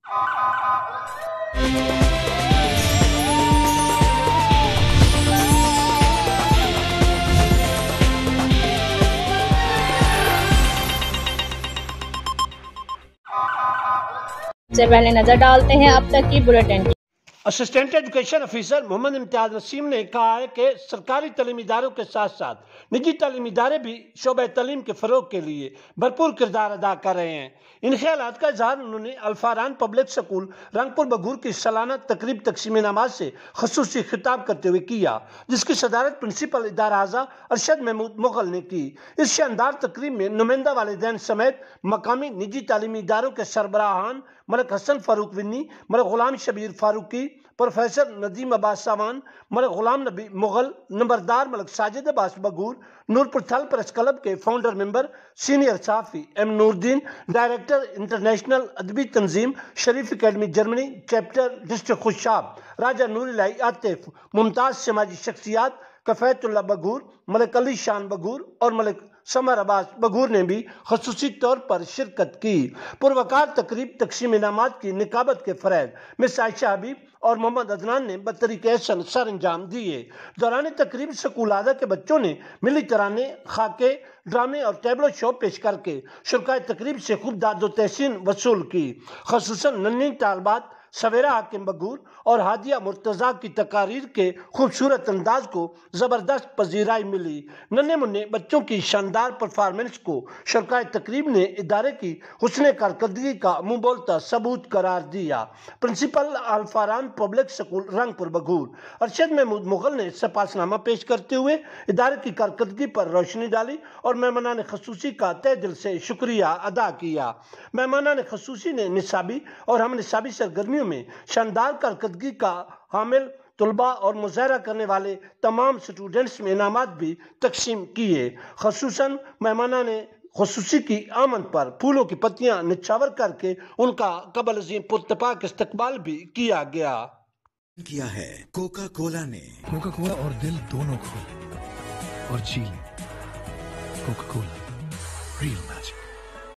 سے پہلے نظر ڈالتے ہیں اب تک کی بلیٹن کی۔ Assistant education officer Mohammad Imtiaz نسیم نے کہا ہے کہ سرکاری تعلیمی اداروں کے ساتھ ساتھ نجی تعلیمی ادارے بھی شعبہ تعلیم کے فروغ کے لیے بھرپور کردار ادا کر رہے ہیں۔ ان خیالات کا اظہار انہوں نے الفاران پبلک سکول رنگپور بگور کی سالانہ تقریب تقسیم انعامات سے خصوصی خطاب کرتے ہوئے کیا، جس کی صدارت پرنسپل ادارہ اعضا ارشد محمود مغل نے کی۔ اس شاندار تقریب میں نمائندہ والدین سمیت مقامی نجی تعلیمی اداروں کے سربراہان ملک حسن فاروق ونی، ملک غلام شبیر فاروقی، پروفیسر ندیم عباس ساوان، ملک غلام نبی مغل، نمبردار ملک ساجد عباس بگور، نورپور تھل پریس کلب کے فاؤنڈر ممبر سینئر صحافی M Noor Uddin, director international ادبی تنظیم Sharif academy Germany chapter district Khushab Raja Noor Elahi Atif, ممتاز سماجی شخصیات کفایت اللہ بگور، ملک علی شان بگور اور ملک سمر عباس بگور نے بھی خصوصی طور پر شرکت کی۔ پروقار تقریب تقسیم انعامات کی نقابت کے فریض مس عائشہ حبیب اور محمد عدنان نے بطریق احسن سر انجام دیے۔ دوران تقریب سکول اعضا کے بچوں نے ملی ترانے، خاکے، ڈرامے اور ٹیبلو شو پیش کر کے شرکائے تقریب سے خوب داد و تحسین وصول کی۔ خصوصاً ننھی طالبات سویرا حاکم بگور اور ہادیہ مرتضیٰ کی تقاریر کے خوبصورت انداز کو زبردست پذیرائی ملی۔ ننھے منھے بچوں کی شاندار پرفارمنس کو شرکائے تقریب نے ادارے کی حسن کارکردگی کا منہ بولتا ثبوت قرار دیا۔ Principal Alfaran public school Rangpur Bagor Arshad Mahmood Mughal نے سپاسنامہ پیش کرتے ہوئے ادارے کی کارکردگی پر روشنی ڈالی اور مہمانان خصوصی کا تہ دل سے شکریہ ادا کیا۔ مہمانان خصوصی نے نصابی اور ہم نصابی سرگرمیوں میں شاندار کارکردگی کا حامل طلباء اور مظاہرہ کرنے والے تمام سٹوڈنٹس میں انعامات بھی تقسیم کیے۔ خصوصاً مہمانان خصوصی کی آمد پر پھولوں کی پتیاں نچھاور کر کے ان کا قبل ازیں پرتپاک استقبال بھی کیا گیا۔ کیا ہے کوکا کولا نے، کوکا کولا اور دل دونوں کھولے اور جی لیں۔ Coca Cola real magic.